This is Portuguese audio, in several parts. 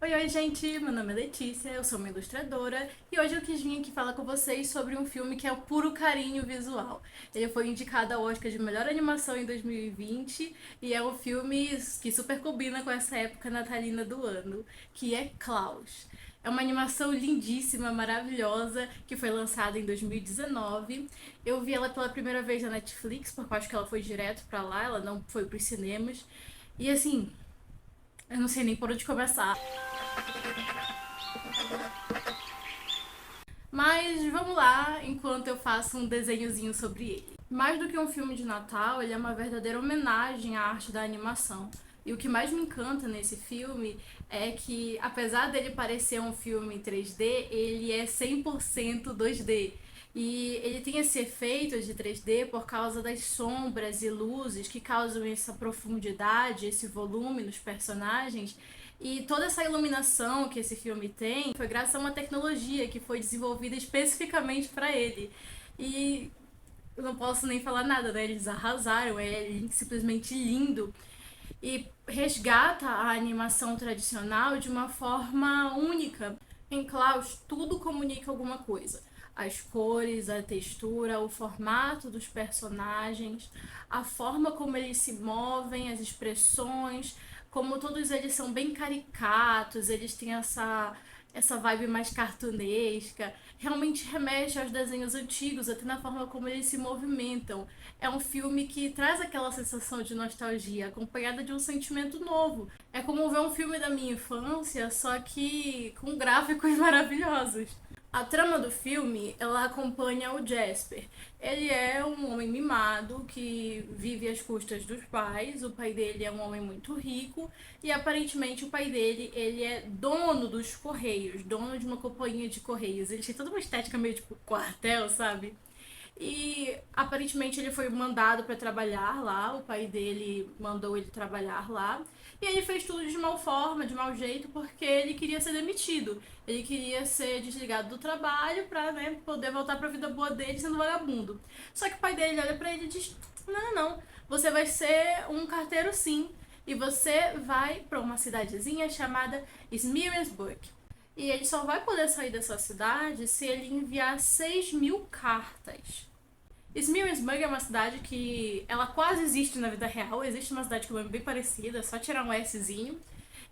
Oi, gente! Meu nome é Letícia, eu sou uma ilustradora e hoje eu quis vir aqui falar com vocês sobre um filme que é o puro carinho visual. Ele foi indicado ao Oscar de melhor animação em 2020 e é um filme que super combina com essa época natalina do ano, que é Klaus. É uma animação lindíssima, maravilhosa, que foi lançada em 2019. Eu vi ela pela primeira vez na Netflix, porque eu acho que ela foi direto pra lá, ela não foi pros cinemas. E assim, eu não sei nem por onde começar. Mas vamos lá, enquanto eu faço um desenhozinho sobre ele. Mais do que um filme de Natal, ele é uma verdadeira homenagem à arte da animação. E o que mais me encanta nesse filme é que, apesar dele parecer um filme em 3D, ele é 100% 2D. E ele tem esse efeito de 3D por causa das sombras e luzes que causam essa profundidade, esse volume nos personagens. E toda essa iluminação que esse filme tem foi graças a uma tecnologia que foi desenvolvida especificamente para ele. E eu não posso nem falar nada, né? Eles arrasaram, é simplesmente lindo. E resgata a animação tradicional de uma forma única. Em Klaus, tudo comunica alguma coisa. As cores, a textura, o formato dos personagens, a forma como eles se movem, as expressões, como todos eles são bem caricatos, eles têm essa vibe mais cartunesca, realmente remete aos desenhos antigos, até na forma como eles se movimentam. É um filme que traz aquela sensação de nostalgia, acompanhada de um sentimento novo. É como ver um filme da minha infância, só que com gráficos maravilhosos. A trama do filme, ela acompanha o Jasper. Ele é um homem mimado que vive às custas dos pais. O pai dele é um homem muito rico e aparentemente o pai dele, ele é dono dos correios, dono de uma companhia de correios. Ele tem toda uma estética meio tipo quartel, sabe? E aparentemente ele foi mandado para trabalhar lá, o pai dele mandou ele trabalhar lá. E ele fez tudo de mal forma, de mau jeito, porque ele queria ser demitido. Ele queria ser desligado do trabalho pra, né, poder voltar pra vida boa dele sendo vagabundo. Só que o pai dele olha pra ele e diz: Não, não, você vai ser um carteiro sim. E você vai pra uma cidadezinha chamada Smearsburg. E ele só vai poder sair dessa cidade se ele enviar 6.000 cartas. Smilsburg é uma cidade que ela quase existe na vida real. Existe uma cidade com o nome bem parecida, é só tirar um Szinho.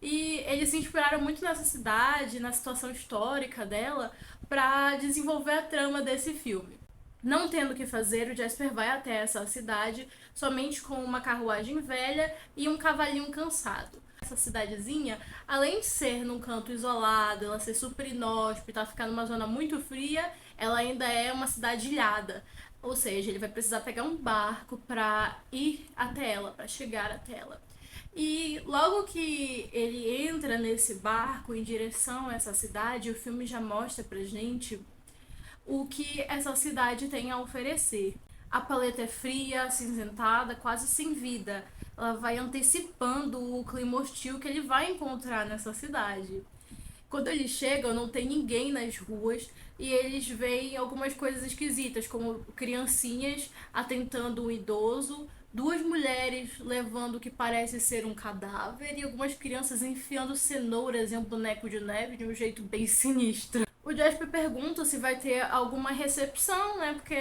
E eles se inspiraram muito nessa cidade, na situação histórica dela, para desenvolver a trama desse filme. Não tendo o que fazer, o Jasper vai até essa cidade somente com uma carruagem velha e um cavalinho cansado. Essa cidadezinha, além de ser num canto isolado, ela ser super inóspita, ficar numa zona muito fria, ela ainda é uma cidade ilhada. Ou seja, ele vai precisar pegar um barco para ir até ela, para chegar até ela. E logo que ele entra nesse barco em direção a essa cidade, o filme já mostra pra gente o que essa cidade tem a oferecer. A paleta é fria, acinzentada, quase sem vida. Ela vai antecipando o clima hostil que ele vai encontrar nessa cidade. Quando eles chegam, não tem ninguém nas ruas e eles veem algumas coisas esquisitas, como criancinhas atentando um idoso, duas mulheres levando o que parece ser um cadáver e algumas crianças enfiando cenouras em um boneco de neve de um jeito bem sinistro. O Jasper pergunta se vai ter alguma recepção, né? Porque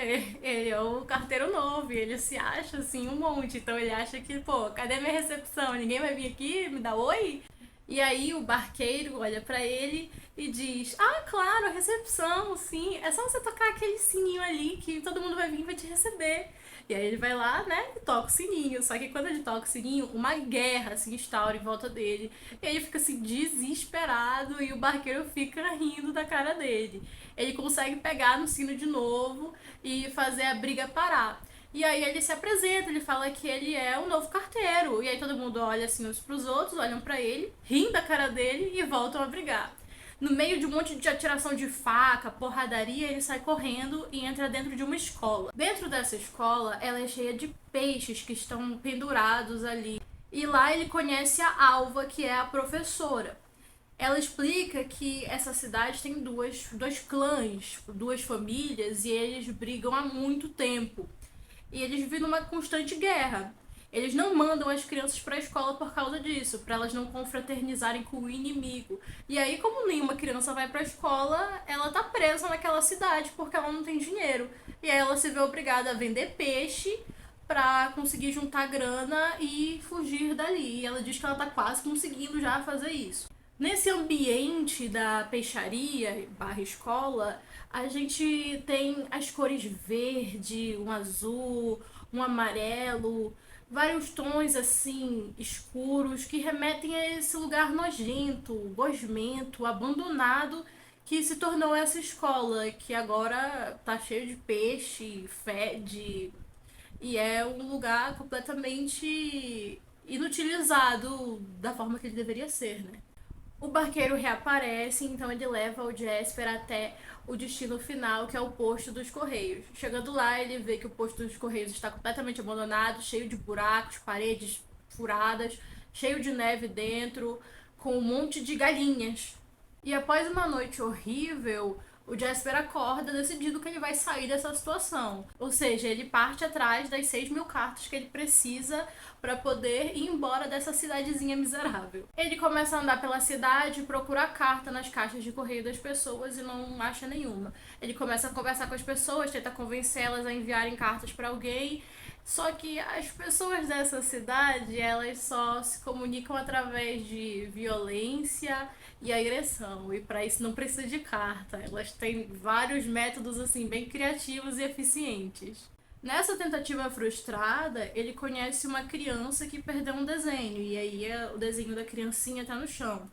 ele é o carteiro novo e ele se acha assim um monte. Então ele acha que, pô, cadê minha recepção? Ninguém vai vir aqui me dar oi? E aí o barqueiro olha pra ele e diz: Ah, claro, a recepção, sim. É só você tocar aquele sininho ali que todo mundo vai vir e vai te receber. E aí ele vai lá, né, e toca o sininho. Só que quando ele toca o sininho, uma guerra se instaura em volta dele. E ele fica assim desesperado e o barqueiro fica rindo da cara dele. Ele consegue pegar no sino de novo e fazer a briga parar. E aí ele se apresenta, ele fala que ele é o novo carteiro. E aí todo mundo olha assim uns pros outros, olham pra ele, riem da cara dele e voltam a brigar. No meio de um monte de atiração de faca, porradaria, ele sai correndo e entra dentro de uma escola. Dentro dessa escola, ela é cheia de peixes que estão pendurados ali. E lá ele conhece a Alva, que é a professora. Ela explica que essa cidade tem dois clãs, duas famílias, e eles brigam há muito tempo. E eles vivem numa constante guerra. Eles não mandam as crianças para a escola por causa disso, para elas não confraternizarem com o inimigo. E aí, como nenhuma criança vai para a escola, ela tá presa naquela cidade porque ela não tem dinheiro. E aí ela se vê obrigada a vender peixe para conseguir juntar grana e fugir dali. E ela diz que ela tá quase conseguindo já fazer isso. Nesse ambiente da peixaria barra escola, a gente tem as cores verde, um azul, um amarelo, vários tons assim escuros que remetem a esse lugar nojento, gosmento, abandonado que se tornou essa escola, que agora tá cheio de peixe, fede, e é um lugar completamente inutilizado da forma que ele deveria ser, né? O barqueiro reaparece, então ele leva o Jasper até o destino final, que é o posto dos Correios. Chegando lá, ele vê que o posto dos Correios está completamente abandonado, cheio de buracos, paredes furadas, cheio de neve dentro, com um monte de galinhas. E após uma noite horrível, o Jasper acorda decidido que ele vai sair dessa situação. Ou seja, ele parte atrás das 6.000 cartas que ele precisa para poder ir embora dessa cidadezinha miserável. Ele começa a andar pela cidade, procurar carta nas caixas de correio das pessoas e não acha nenhuma. Ele começa a conversar com as pessoas, tenta convencê-las a enviarem cartas para alguém. Só que as pessoas dessa cidade, elas só se comunicam através de violência e agressão. E para isso não precisa de carta. Elas têm vários métodos assim bem criativos e eficientes. Nessa tentativa frustrada, ele conhece uma criança que perdeu um desenho. E aí o desenho da criancinha tá no chão.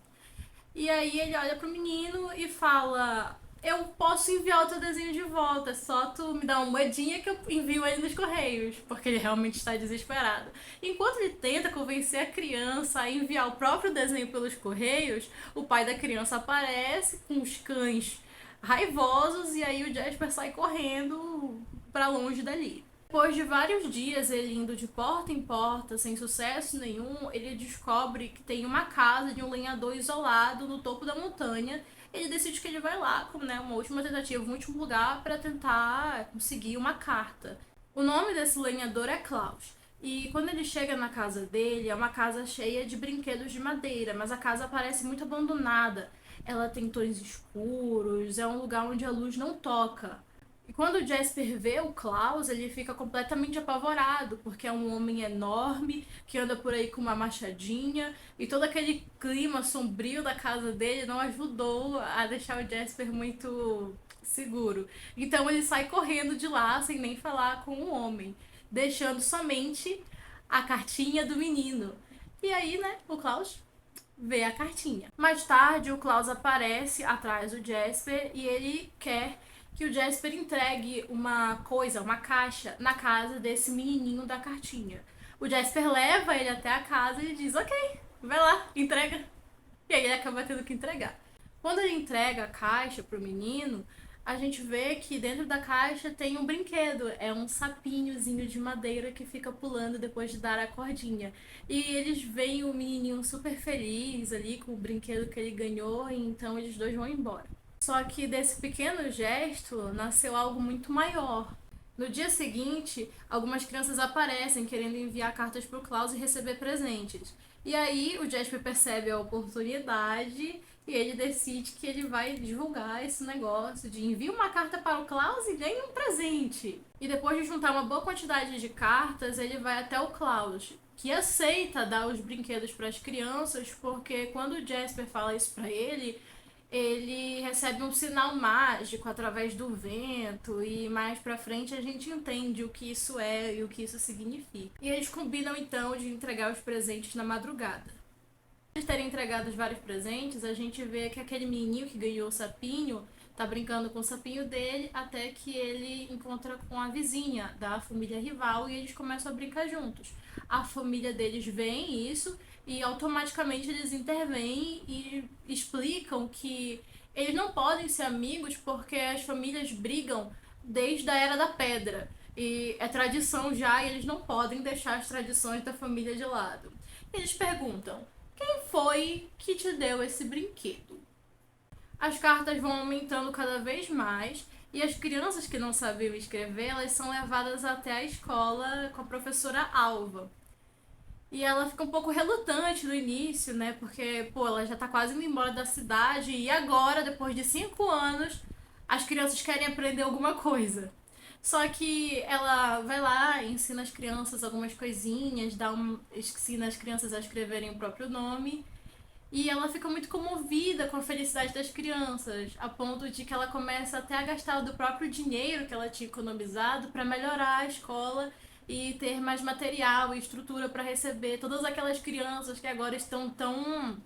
E aí ele olha pro menino e fala: eu posso enviar o teu desenho de volta, é só tu me dar uma moedinha que eu envio ele nos correios, porque ele realmente está desesperado. Enquanto ele tenta convencer a criança a enviar o próprio desenho pelos correios, o pai da criança aparece com os cães raivosos e aí o Jasper sai correndo para longe dali. Depois de vários dias ele indo de porta em porta, sem sucesso nenhum, ele descobre que tem uma casa de um lenhador isolado no topo da montanha. Ele decide que ele vai lá, como né, uma última tentativa, um último lugar para tentar conseguir uma carta. O nome desse lenhador é Klaus. E quando ele chega na casa dele, é uma casa cheia de brinquedos de madeira, mas a casa parece muito abandonada. Ela tem tons escuros, é um lugar onde a luz não toca. E quando o Jasper vê o Klaus, ele fica completamente apavorado, porque é um homem enorme que anda por aí com uma machadinha, e todo aquele clima sombrio da casa dele não ajudou a deixar o Jasper muito seguro. Então ele sai correndo de lá sem nem falar com o homem, deixando somente a cartinha do menino. E aí, né, o Klaus vê a cartinha. Mais tarde, o Klaus aparece atrás do Jasper e ele quer que o Jasper entregue uma coisa, uma caixa, na casa desse menininho da cartinha. O Jasper leva ele até a casa e diz: ok, vai lá, entrega. E aí ele acaba tendo que entregar. Quando ele entrega a caixa pro menino, a gente vê que dentro da caixa tem um brinquedo. É um sapinhozinho de madeira que fica pulando depois de dar a cordinha. E eles veem o menininho super feliz ali com o brinquedo que ele ganhou, e então eles dois vão embora. Só que desse pequeno gesto nasceu algo muito maior. No dia seguinte, algumas crianças aparecem querendo enviar cartas para o Klaus e receber presentes. E aí o Jasper percebe a oportunidade e ele decide que ele vai divulgar esse negócio de envia uma carta para o Klaus e ganha um presente. E depois de juntar uma boa quantidade de cartas, ele vai até o Klaus, que aceita dar os brinquedos para as crianças, porque quando o Jasper fala isso para ele recebe um sinal mágico através do vento, e mais pra frente a gente entende o que isso é e o que isso significa. E eles combinam então de entregar os presentes na madrugada. Depois de terem entregado os vários presentes, a gente vê que aquele menininho que ganhou o sapinho tá brincando com o sapinho dele até que ele encontra com a vizinha da família rival e eles começam a brincar juntos. A família deles vê isso e automaticamente eles intervêm e explicam que eles não podem ser amigos porque as famílias brigam desde a Era da Pedra. E é tradição já e eles não podem deixar as tradições da família de lado. Eles perguntam: quem foi que te deu esse brinquedo? As cartas vão aumentando cada vez mais e as crianças que não sabiam escrever, elas são levadas até a escola com a professora Alva. E ela fica um pouco relutante no início, né? Porque, pô, ela já tá quase indo embora da cidade e agora, depois de 5 anos, as crianças querem aprender alguma coisa. Só que ela vai lá, ensina as crianças algumas coisinhas, ensina as crianças a escreverem o próprio nome. E ela fica muito comovida com a felicidade das crianças, a ponto de que ela começa até a gastar do próprio dinheiro que ela tinha economizado para melhorar a escola e ter mais material e estrutura para receber todas aquelas crianças que agora estão tão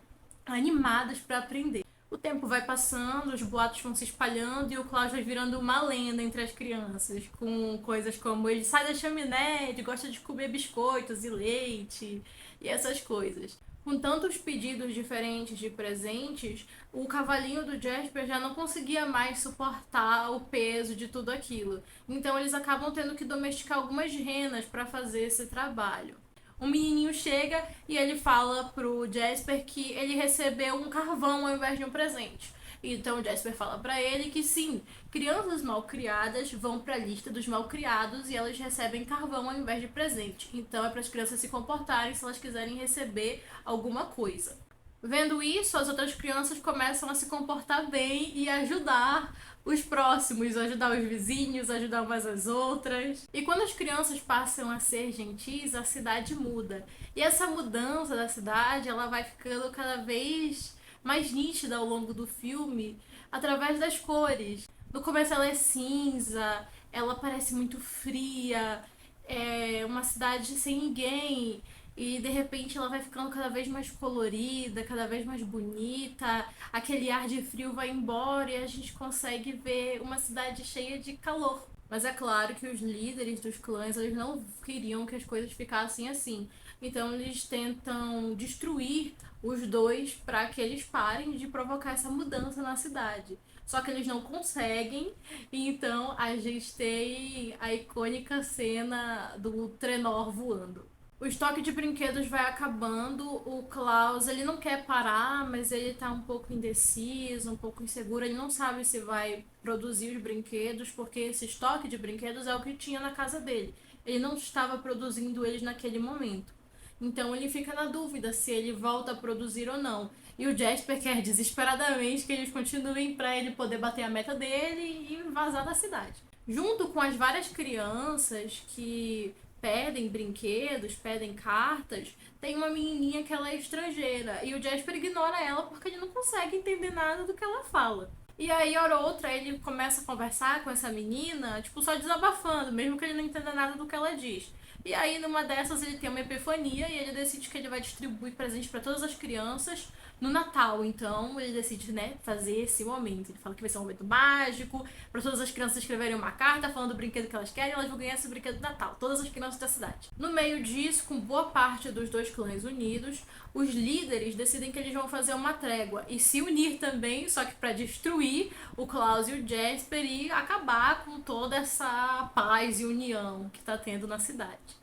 animadas para aprender. O tempo vai passando, os boatos vão se espalhando e o Klaus vai virando uma lenda entre as crianças, com coisas como ele sai da chaminé, ele gosta de comer biscoitos e leite e essas coisas. Com tantos pedidos diferentes de presentes, o cavalinho do Jasper já não conseguia mais suportar o peso de tudo aquilo. Então eles acabam tendo que domesticar algumas renas para fazer esse trabalho. Um menininho chega e ele fala pro Jasper que ele recebeu um carvão ao invés de um presente. Então o Jasper fala pra ele que sim, crianças mal criadas vão pra lista dos mal criados e elas recebem carvão ao invés de presente. Então é para as crianças se comportarem se elas quiserem receber alguma coisa. Vendo isso, as outras crianças começam a se comportar bem e ajudar os próximos, ajudar os vizinhos, ajudar umas às outras. E quando as crianças passam a ser gentis, a cidade muda. E essa mudança da cidade, ela vai ficando cada vez mais nítida ao longo do filme, através das cores. No começo ela é cinza, ela parece muito fria, é uma cidade sem ninguém. E de repente ela vai ficando cada vez mais colorida, cada vez mais bonita. Aquele ar de frio vai embora e a gente consegue ver uma cidade cheia de calor. Mas é claro que os líderes dos clãs, eles não queriam que as coisas ficassem assim. Então eles tentam destruir os dois para que eles parem de provocar essa mudança na cidade. Só que eles não conseguem, então a gente tem a icônica cena do trenó voando. O estoque de brinquedos vai acabando, o Klaus, ele não quer parar, mas ele tá um pouco indeciso, um pouco inseguro, ele não sabe se vai produzir os brinquedos, porque esse estoque de brinquedos é o que tinha na casa dele. Ele não estava produzindo eles naquele momento. Então ele fica na dúvida se ele volta a produzir ou não. E o Jasper quer desesperadamente que eles continuem para ele poder bater a meta dele e vazar da cidade. Junto com as várias crianças que pedem brinquedos, pedem cartas, tem uma menininha que ela é estrangeira e o Jasper ignora ela porque ele não consegue entender nada do que ela fala. E aí, hora ou outra, ele começa a conversar com essa menina, tipo, só desabafando, mesmo que ele não entenda nada do que ela diz. E aí, numa dessas, ele tem uma epifania e ele decide que ele vai distribuir presentes para todas as crianças no Natal. Então, ele decide, né, fazer esse momento. Ele fala que vai ser um momento mágico, para todas as crianças escreverem uma carta falando do brinquedo que elas querem e elas vão ganhar esse brinquedo de Natal. Todas as crianças da cidade. No meio disso, com boa parte dos dois clãs unidos, os líderes decidem que eles vão fazer uma trégua e se unir também, só que para destruir o Klaus e o Jasper e acabar com toda essa paz e união que tá tendo na cidade.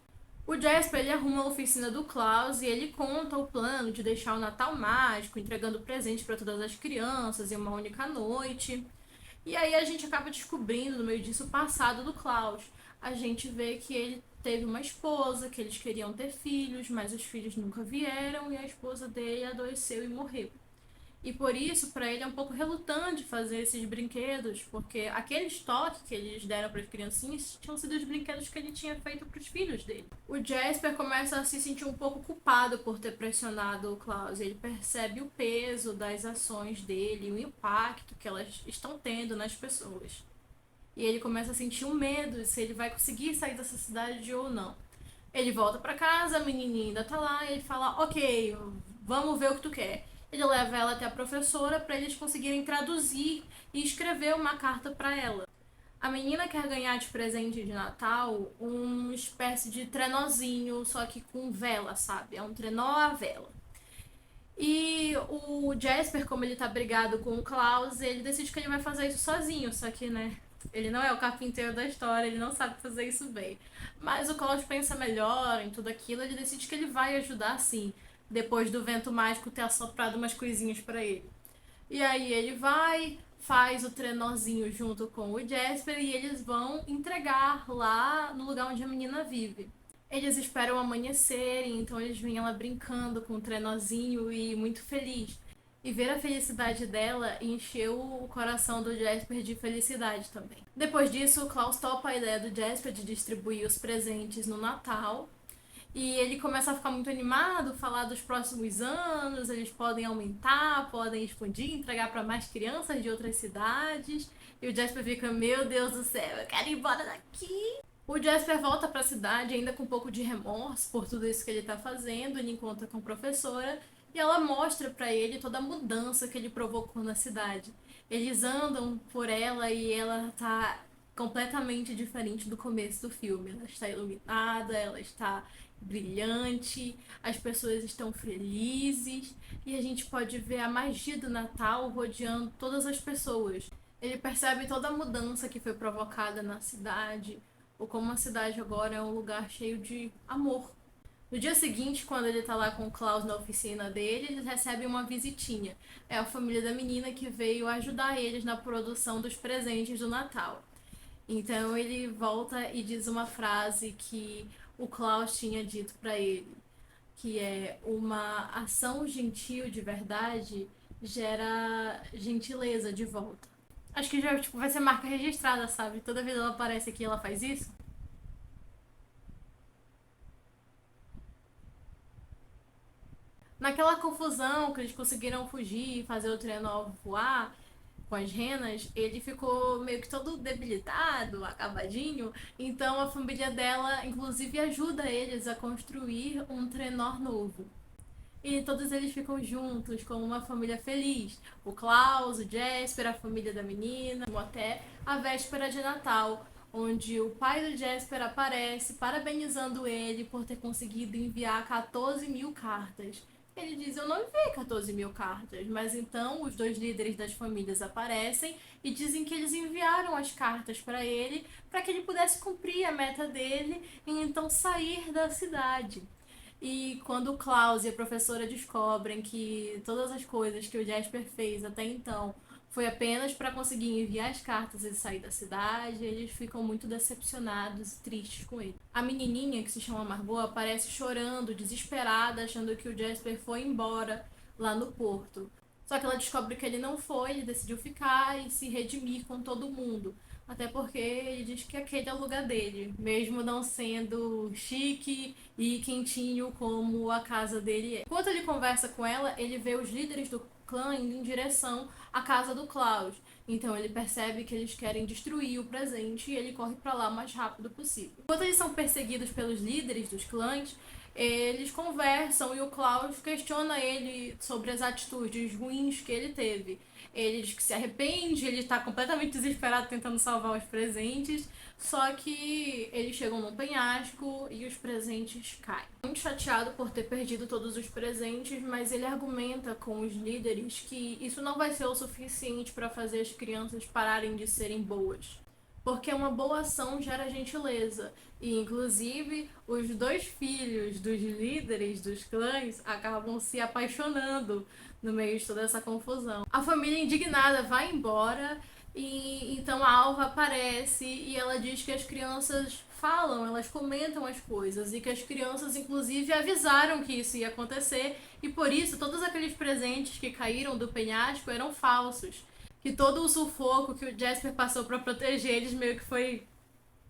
O Jasper ele arruma a oficina do Klaus e ele conta o plano de deixar o Natal mágico, entregando presentes para todas as crianças em uma única noite. E aí a gente acaba descobrindo no meio disso o passado do Klaus. A gente vê que ele teve uma esposa, que eles queriam ter filhos, mas os filhos nunca vieram e a esposa dele adoeceu e morreu. E por isso, para ele é um pouco relutante fazer esses brinquedos, porque aquele estoque que eles deram para as criancinhas tinham sido os brinquedos que ele tinha feito para os filhos dele. O Jasper começa a se sentir um pouco culpado por ter pressionado o Klaus. Ele percebe o peso das ações dele, o impacto que elas estão tendo nas pessoas. E ele começa a sentir um medo de se ele vai conseguir sair dessa cidade ou não. Ele volta para casa, a menininha ainda tá lá, e ele fala: ok, vamos ver o que tu quer. Ele leva ela até a professora para eles conseguirem traduzir e escrever uma carta para ela. A menina quer ganhar de presente de Natal uma espécie de trenózinho, só que com vela, sabe? É um trenó à vela. E o Jasper, como ele tá brigado com o Klaus, ele decide que ele vai fazer isso sozinho, só que, né, ele não é o carpinteiro da história, ele não sabe fazer isso bem. Mas o Klaus pensa melhor em tudo aquilo, ele decide que ele vai ajudar sim, depois do vento mágico ter assoprado umas coisinhas pra ele. E aí ele vai, faz o trenózinho junto com o Jasper e eles vão entregar lá no lugar onde a menina vive. Eles esperam amanhecer, então eles vêm ela brincando com o trenozinho e muito feliz. E ver a felicidade dela encheu o coração do Jasper de felicidade também. Depois disso, o Klaus topa a ideia do Jasper de distribuir os presentes no Natal. E ele começa a ficar muito animado, falar dos próximos anos, eles podem aumentar, podem expandir, entregar para mais crianças de outras cidades. E o Jasper fica, meu Deus do céu, eu quero ir embora daqui. O Jasper volta para a cidade ainda com um pouco de remorso por tudo isso que ele está fazendo. Ele encontra com a professora e ela mostra para ele toda a mudança que ele provocou na cidade. Eles andam por ela e ela tá completamente diferente do começo do filme. Ela está iluminada, ela está brilhante, as pessoas estão felizes e a gente pode ver a magia do Natal rodeando todas as pessoas. Ele percebe toda a mudança que foi provocada na cidade, ou como a cidade agora é um lugar cheio de amor. No dia seguinte, quando ele tá lá com o Klaus na oficina dele, eles recebem uma visitinha. É a família da menina que veio ajudar eles na produção dos presentes do Natal. Então ele volta e diz uma frase que o Klaus tinha dito pra ele, que é: uma ação gentil de verdade gera gentileza de volta. Acho que já vai ser marca registrada, sabe? Toda vez que ela aparece aqui, ela faz isso. Naquela confusão que eles conseguiram fugir e fazer o trenó voar com as renas, ele ficou meio que todo debilitado, acabadinho. Então a família dela, inclusive, ajuda eles a construir um trenó novo. E todos eles ficam juntos como uma família feliz. O Klaus, o Jasper, a família da menina, até a véspera de Natal, onde o pai do Jasper aparece parabenizando ele por ter conseguido enviar 14 mil cartas. Ele diz: eu não enviei 14 mil cartas, mas então os dois líderes das famílias aparecem e dizem que eles enviaram as cartas para que ele pudesse cumprir a meta dele e então sair da cidade. E quando o Klaus e a professora descobrem que todas as coisas que o Jasper fez até então foi apenas para conseguir enviar as cartas e sair da cidade, eles ficam muito decepcionados e tristes com ele. A menininha, que se chama Margot, aparece chorando, desesperada, achando que o Jasper foi embora lá no porto. Só que ela descobre que ele não foi, ele decidiu ficar e se redimir com todo mundo. Até porque ele diz que aquele é o lugar dele, mesmo não sendo chique e quentinho como a casa dele é. Enquanto ele conversa com ela, ele vê os líderes do clã indo em direção à casa do Klaus. Então ele percebe que eles querem destruir o presente e ele corre para lá o mais rápido possível. Enquanto eles são perseguidos pelos líderes dos clãs, eles conversam e o Klaus questiona ele sobre as atitudes ruins que ele teve. Ele diz que se arrepende, ele tá completamente desesperado tentando salvar os presentes, só que eles chegam num penhasco e os presentes caem. Muito chateado por ter perdido todos os presentes, mas ele argumenta com os líderes que isso não vai ser o suficiente para fazer as crianças pararem de serem boas. Porque uma boa ação gera gentileza. E, inclusive, os dois filhos dos líderes dos clãs acabam se apaixonando no meio de toda essa confusão. A família indignada vai embora e então a Alva aparece e ela diz que as crianças falam, elas comentam as coisas e que as crianças, inclusive, avisaram que isso ia acontecer e por isso todos aqueles presentes que caíram do penhasco eram falsos. Que todo o sufoco que o Jasper passou para proteger eles meio que foi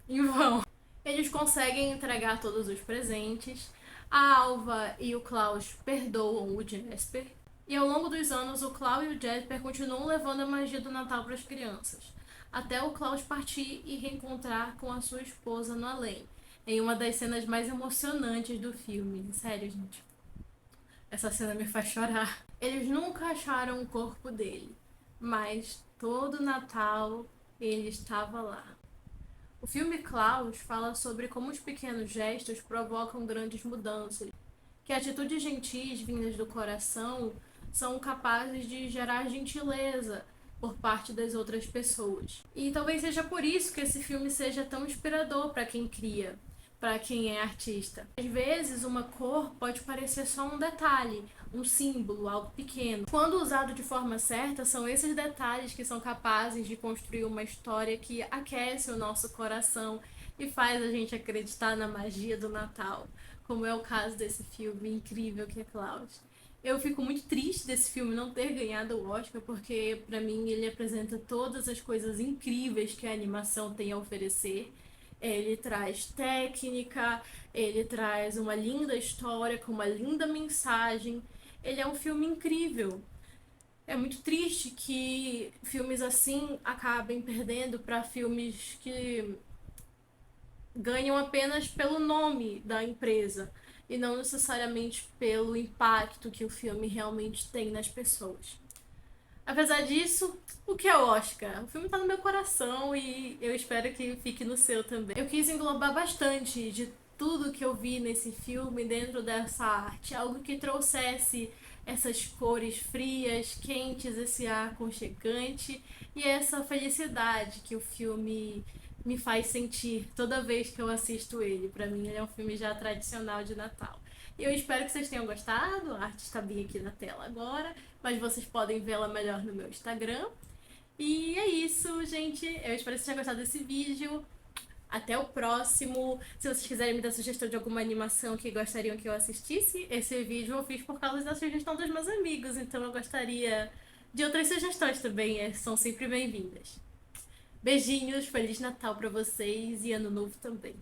em vão. Eles conseguem entregar todos os presentes. A Alva e o Klaus perdoam o Jasper. E ao longo dos anos, o Klaus e o Jasper continuam levando a magia do Natal para as crianças. Até o Klaus partir e reencontrar com a sua esposa no além. Em uma das cenas mais emocionantes do filme. Sério, gente. Essa cena me faz chorar. Eles nunca acharam o corpo dele. Mas todo Natal ele estava lá. O filme Klaus fala sobre como os pequenos gestos provocam grandes mudanças, que atitudes gentis vindas do coração são capazes de gerar gentileza por parte das outras pessoas. E talvez seja por isso que esse filme seja tão inspirador para quem cria, para quem é artista. Às vezes, uma cor pode parecer só um detalhe, um símbolo, algo pequeno. Quando usado de forma certa, são esses detalhes que são capazes de construir uma história que aquece o nosso coração e faz a gente acreditar na magia do Natal, como é o caso desse filme incrível que é Klaus. Eu fico muito triste desse filme não ter ganhado o Oscar, porque pra mim ele apresenta todas as coisas incríveis que a animação tem a oferecer. Ele traz técnica, ele traz uma linda história com uma linda mensagem. Ele é um filme incrível. É muito triste que filmes assim acabem perdendo para filmes que ganham apenas pelo nome da empresa e não necessariamente pelo impacto que o filme realmente tem nas pessoas. Apesar disso, o que é o Oscar? O filme tá no meu coração e eu espero que fique no seu também. Eu quis englobar bastante de tudo que eu vi nesse filme dentro dessa arte, algo que trouxesse essas cores frias, quentes, esse ar aconchegante e essa felicidade que o filme me faz sentir toda vez que eu assisto ele. Pra mim, ele é um filme já tradicional de Natal. Eu espero que vocês tenham gostado. A arte está bem aqui na tela agora, mas vocês podem vê-la melhor no meu Instagram. E é isso, gente. Eu espero que vocês tenham gostado desse vídeo. Até o próximo. Se vocês quiserem me dar sugestão de alguma animação que gostariam que eu assistisse, esse vídeo eu fiz por causa da sugestão dos meus amigos. Então eu gostaria de outras sugestões também. São sempre bem-vindas. Beijinhos, Feliz Natal pra vocês e Ano Novo também.